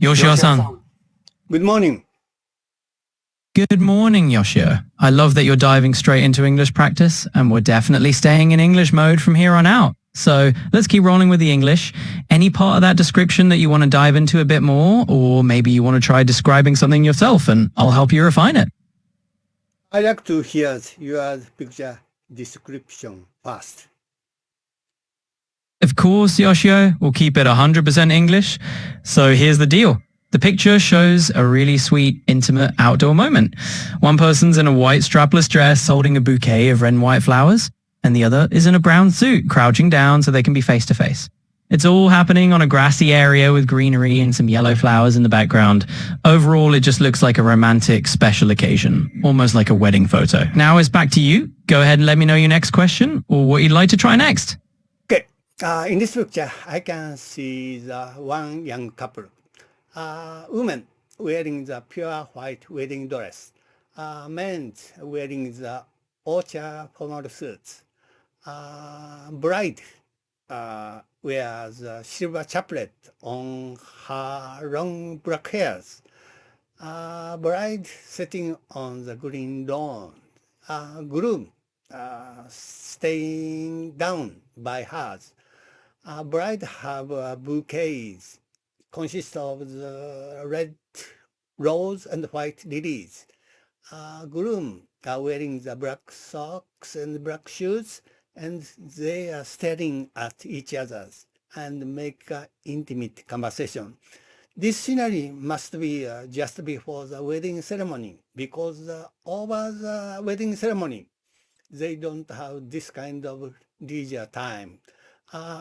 Yoshio-san. Good morning. Good morning, Yoshio. I love that you're diving straight into English practice, and we're definitely staying in English mode from here on out. So let's keep rolling with the English. Any part of that description that you want to dive into a bit more, or maybe you want to try describing something yourself and I'll help you refine it. I'd like to hear your picture description first. Of course, Yoshio, we'll keep it 100% English. So here's the deal. The picture shows a really sweet, intimate outdoor moment. One person's in a white strapless dress holding a bouquet of red and white flowers, and the other is in a brown suit, crouching down so they can be face to face. It's all happening on a grassy area with greenery and some yellow flowers in the background. Overall, it just looks like a romantic special occasion, almost like a wedding photo. Now it's back to you. Go ahead and let me know your next question or what you'd like to try next. Okay. In this picture, I can see the one young couple. Woman wearing the pure white wedding dress. Men wearing the orchard formal suits. Bride wears a silver chaplet on her long black hairs. Bride sitting on the green lawn. Groom staying down by hers. Bride have bouquets consist of the red rose and white lilies. Groom are wearing the black socks and black shoes, and they are staring at each other and make an intimate conversation. This scenery must be just before the wedding ceremony, because over the wedding ceremony, they don't have this kind of leisure time.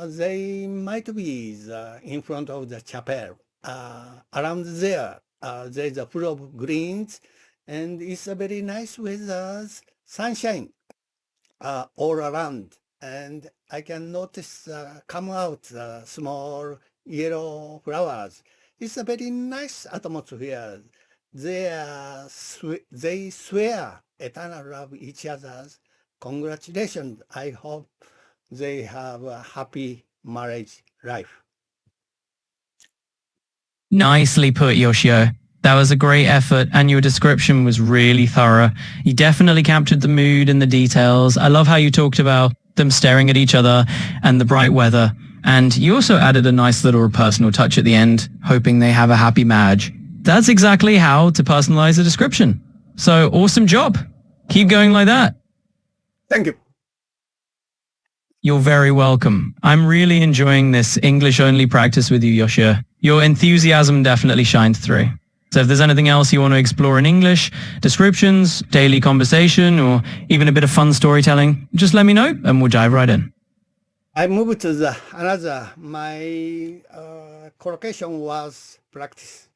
They might be in front of the chapel. Around there, there's a full of greens, and it's a very nice weather, sunshine all around. And I can notice come out small yellow flowers. It's a very nice atmosphere. They swear eternal love each other. Congratulations. I hope they have a happy marriage life. Nicely put, Yoshio. That was a great effort and your description was really thorough. You definitely captured the mood and the details. I love how you talked about them staring at each other and the bright weather. And you also added a nice little personal touch at the end, hoping they have a happy marriage. That's exactly how to personalize a description. So awesome job. Keep going like that. Thank you. You're very welcome. I'm really enjoying this English-only practice with you, Yoshio. Your enthusiasm definitely shines through. So if there's anything else you want to explore in English, descriptions, daily conversation, or even a bit of fun storytelling, just let me know and we'll dive right in. I moved to another. My collocation was practice.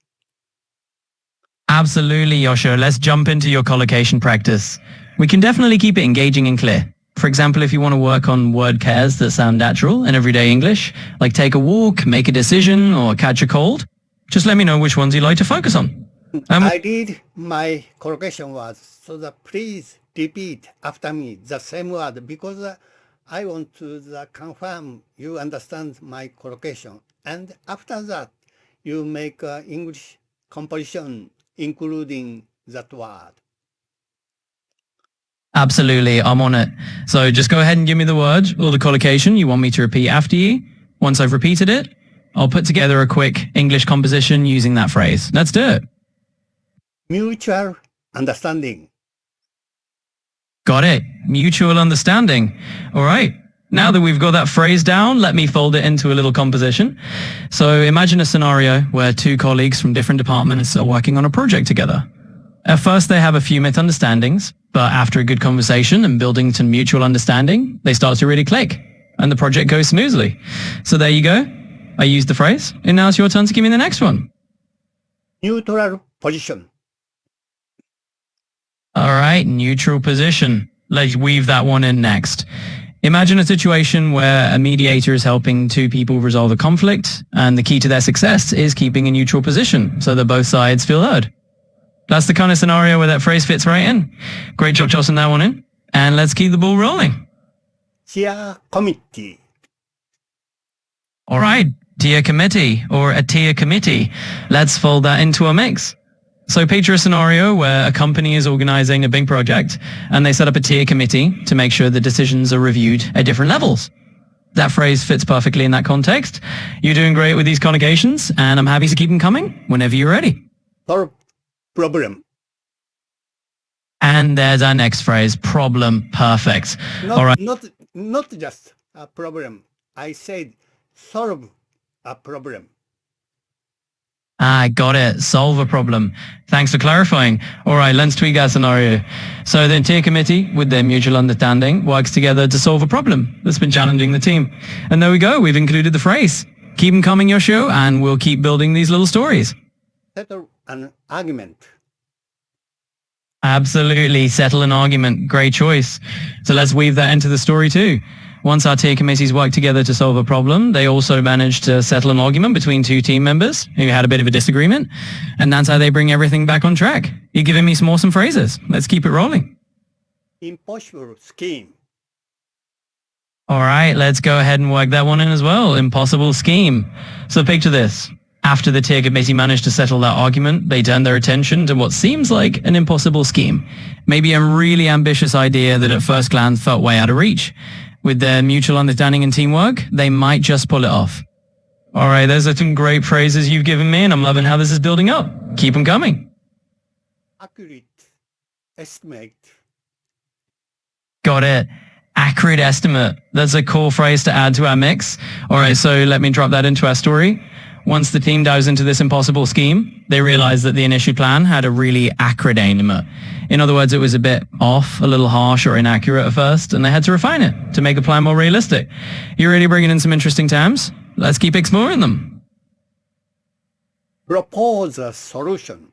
Absolutely, Yoshio. Let's jump into your collocation practice. We can definitely keep it engaging and clear. For example, if you want to work on word pairs that sound natural in everyday English, like take a walk, make a decision, or catch a cold, just let me know which ones you'd like to focus on. I did my collocation words, so please repeat after me the same word, because I want to confirm you understand my collocation. And after that, you make English composition, including that word. Absolutely, I'm on it. So just go ahead and give me the word or the collocation you want me to repeat after you. Once I've repeated it, I'll put together a quick English composition using that phrase. Let's do it. Mutual understanding. Got it. Mutual understanding. All right. Now that we've got that phrase down, let me fold it into a little composition. So imagine a scenario where two colleagues from different departments are working on a project together. At first, they have a few misunderstandings, but after a good conversation and building some mutual understanding, they start to really click, and the project goes smoothly. So there you go. I used the phrase, and now it's your turn to give me the next one. Neutral position. All right, neutral position. Let's weave that one in next. Imagine a situation where a mediator is helping two people resolve a conflict, and the key to their success is keeping a neutral position so that both sides feel heard. That's the kind of scenario where that phrase fits right in. Great job tossing that one in. And let's keep the ball rolling. Chair committee. All right. tier committee or a tier committee. Let's fold that into a mix. So picture a scenario where a company is organizing a big project and they set up a tier committee to make sure the decisions are reviewed at different levels. That phrase fits perfectly in that context. You're doing great with these conjugations, and I'm happy to keep them coming whenever you're ready. Solve problem. And there's our next phrase, problem. Perfect. All right. Not just a problem. I said solve a problem. Ah, got it. Solve a problem. Thanks for clarifying. All right, let's tweak our scenario. So the tier committee, with their mutual understanding, works together to solve a problem that's been challenging the team. And there we go. We've included the phrase. Keep them coming, your show, and we'll keep building these little stories. Settle an argument. Absolutely. Settle an argument. Great choice. So let's weave that into the story too. Once our tier committees work together to solve a problem, they also manage to settle an argument between two team members who had a bit of a disagreement. And that's how they bring everything back on track. You're giving me some awesome phrases. Let's keep it rolling. Impossible scheme. All right, let's go ahead and work that one in as well. Impossible scheme. So picture this. After the tier committee managed to settle that argument, they turned their attention to what seems like an impossible scheme. Maybe a really ambitious idea that at first glance felt way out of reach. With their mutual understanding and teamwork, they might just pull it off. All right, those are some great phrases you've given me, and I'm loving how this is building up. Keep them coming. Accurate estimate. Got it. Accurate estimate. That's a cool phrase to add to our mix. All right, so let me drop that into our story. Once the team dives into this impossible scheme, they realize that the initial plan had a really accurate estimate. In other words, it was a bit off, a little harsh or inaccurate at first, and they had to refine it to make the plan more realistic. You're really bringing in some interesting terms. Let's keep exploring them. Propose a solution.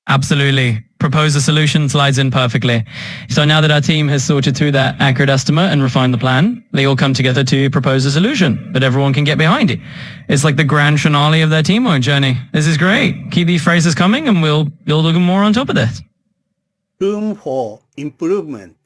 Absolutely. Propose a solution slides in perfectly. So now that our team has sorted through that accurate estimate and refined the plan, they all come together to propose a solution that everyone can get behind it. It's like the grand finale of their teamwork journey. This is great. Keep these phrases coming and we'll build even more on top of this. Room for improvement.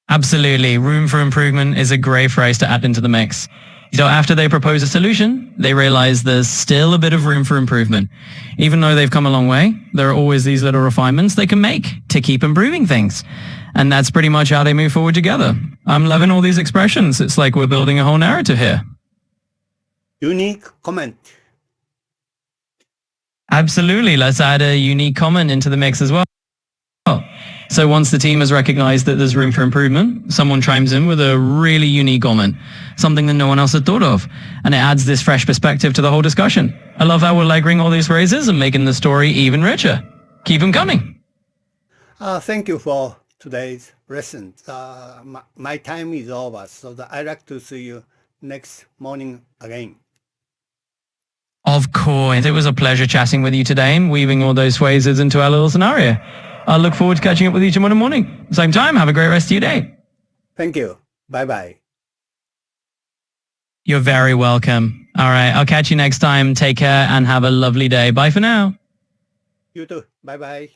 Absolutely. Room for improvement is a great phrase to add into the mix. So after they propose a solution, they realize there's still a bit of room for improvement. Even though they've come a long way, there are always these little refinements they can make to keep improving things. And that's pretty much how they move forward together. I'm loving all these expressions. It's like we're building a whole narrative here. Unique comment. Absolutely. Let's add a unique comment into the mix as well. So once the team has recognized that there's room for improvement, someone chimes in with a really unique comment, something that no one else had thought of, and it adds this fresh perspective to the whole discussion. I love how we're layering all these phrases and making the story even richer. Keep them coming. Thank you for today's lesson. My time is over, so I'd like to see you next morning again. Of course. It was a pleasure chatting with you today and weaving all those phrases into our little scenario. I look forward to catching up with you tomorrow morning. Same time, have a great rest of your day. Thank you. Bye-bye. You're very welcome. All right, I'll catch you next time. Take care and have a lovely day. Bye for now. You too. Bye-bye.